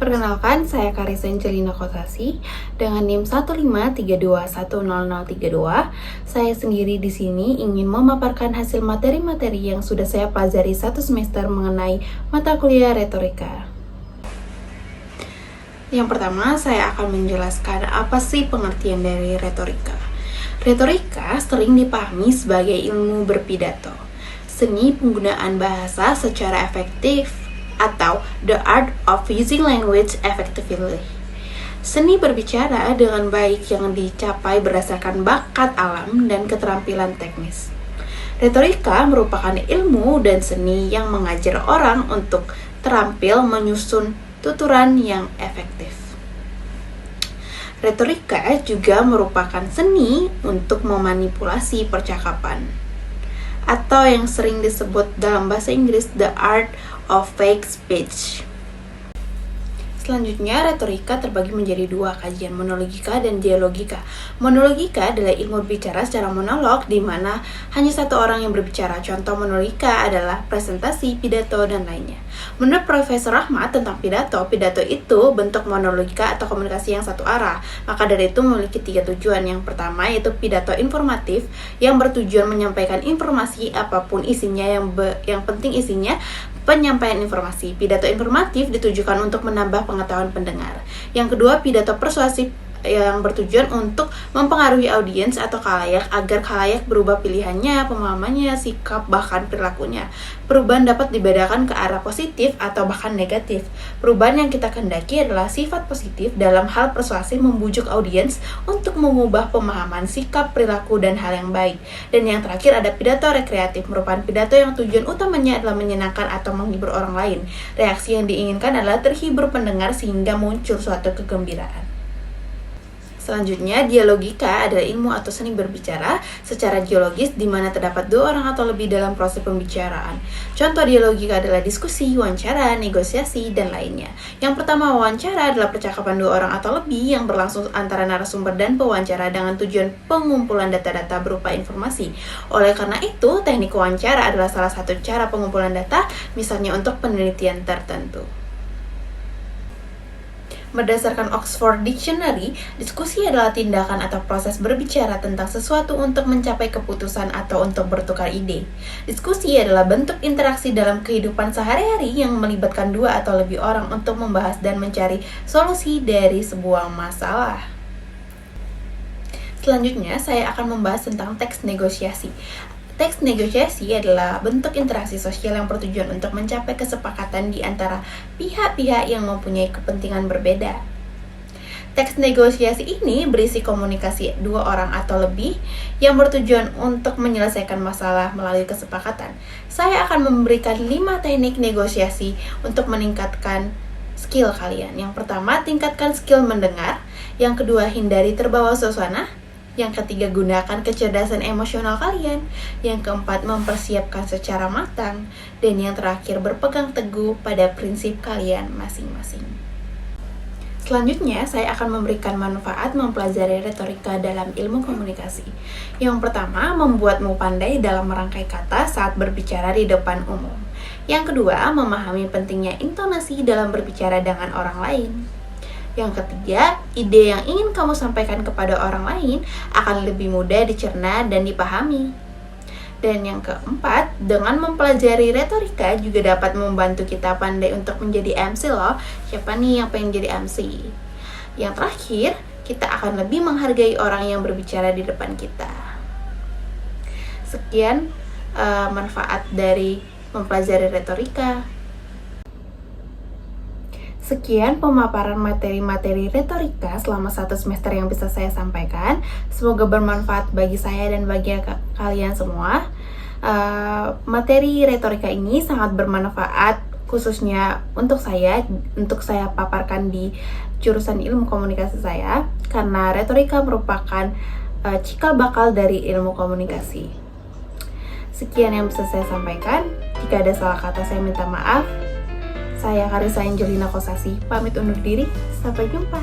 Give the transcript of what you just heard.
Perkenalkan, saya Karisa Angelina Kosasi dengan NIM 153210032. Saya sendiri di sini ingin memaparkan hasil materi-materi yang sudah saya pelajari satu semester mengenai mata kuliah retorika. Yang pertama, saya akan menjelaskan apa sih pengertian dari retorika. Retorika sering dipahami sebagai ilmu berpidato, seni penggunaan bahasa secara efektif, atau the art of using language effectively. Seni berbicara dengan baik yang dicapai berdasarkan bakat alam dan keterampilan teknis. Retorika merupakan ilmu dan seni yang mengajar orang untuk terampil menyusun tuturan yang efektif. Retorika juga merupakan seni untuk memanipulasi percakapan, atau yang sering disebut dalam bahasa Inggris the art of fake speech. Selanjutnya, retorika terbagi menjadi dua kajian, monologika dan dialogika. Monologika adalah ilmu berbicara secara monolog, di mana hanya satu orang yang berbicara. Contoh monologika adalah presentasi, pidato, dan lainnya. Menurut Profesor Rahmat tentang pidato itu bentuk monologika atau komunikasi yang satu arah. Maka dari itu memiliki 3 tujuan. Yang pertama yaitu pidato informatif yang bertujuan menyampaikan informasi apapun isinya, yang penting isinya penyampaian informasi. Pidato informatif ditujukan untuk menambah pengetahuan pendengar. Yang kedua, pidato persuasif yang bertujuan untuk mempengaruhi audiens atau khalayak agar khalayak berubah pilihannya, pemahamannya, sikap, bahkan perilakunya. Perubahan dapat dibedakan ke arah positif atau bahkan negatif. Perubahan yang kita kehendaki adalah sifat positif dalam hal persuasi membujuk audiens untuk mengubah pemahaman, sikap, perilaku, dan hal yang baik. Dan yang terakhir ada pidato rekreatif, merupakan pidato yang tujuan utamanya adalah menyenangkan atau menghibur orang lain. Reaksi yang diinginkan adalah terhibur pendengar sehingga muncul suatu kegembiraan. Selanjutnya, dialogika adalah ilmu atau seni berbicara secara geologis di mana terdapat 2 orang atau lebih dalam proses pembicaraan. Contoh dialogika adalah diskusi, wawancara, negosiasi, dan lainnya. Yang pertama, wawancara adalah percakapan 2 orang atau lebih yang berlangsung antara narasumber dan pewawancara dengan tujuan pengumpulan data-data berupa informasi. Oleh karena itu, teknik wawancara adalah salah satu cara pengumpulan data, misalnya untuk penelitian tertentu. Berdasarkan Oxford Dictionary, diskusi adalah tindakan atau proses berbicara tentang sesuatu untuk mencapai keputusan atau untuk bertukar ide. Diskusi adalah bentuk interaksi dalam kehidupan sehari-hari yang melibatkan 2 atau lebih orang untuk membahas dan mencari solusi dari sebuah masalah. Selanjutnya, saya akan membahas tentang teks negosiasi. Teks negosiasi adalah bentuk interaksi sosial yang bertujuan untuk mencapai kesepakatan di antara pihak-pihak yang mempunyai kepentingan berbeda. Teks negosiasi ini berisi komunikasi 2 orang atau lebih yang bertujuan untuk menyelesaikan masalah melalui kesepakatan. Saya akan memberikan 5 teknik negosiasi untuk meningkatkan skill kalian. Yang pertama, tingkatkan skill mendengar. Yang kedua, hindari terbawa suasana. Yang ketiga, gunakan kecerdasan emosional kalian. Yang keempat, mempersiapkan secara matang. Dan yang terakhir, berpegang teguh pada prinsip kalian masing-masing. Selanjutnya, saya akan memberikan manfaat mempelajari retorika dalam ilmu komunikasi. Yang pertama, membuatmu pandai dalam merangkai kata saat berbicara di depan umum. Yang kedua, memahami pentingnya intonasi dalam berbicara dengan orang lain. Yang ketiga, ide yang ingin kamu sampaikan kepada orang lain akan lebih mudah dicerna dan dipahami. Dan yang keempat, dengan mempelajari retorika juga dapat membantu kita pandai untuk menjadi MC loh. Siapa nih yang pengen jadi MC? Yang terakhir, kita akan lebih menghargai orang yang berbicara di depan kita. Sekian manfaat dari mempelajari retorika. Sekian pemaparan materi-materi retorika selama 1 semester yang bisa saya sampaikan. Semoga bermanfaat bagi saya dan bagi kalian semua. Materi retorika ini sangat bermanfaat khususnya untuk saya paparkan di jurusan ilmu komunikasi saya, karena retorika merupakan cikal bakal dari ilmu komunikasi. Sekian yang bisa saya sampaikan. Jika ada salah kata, saya minta maaf. Saya Karisa Angelina Kosasi, pamit undur diri. Sampai jumpa.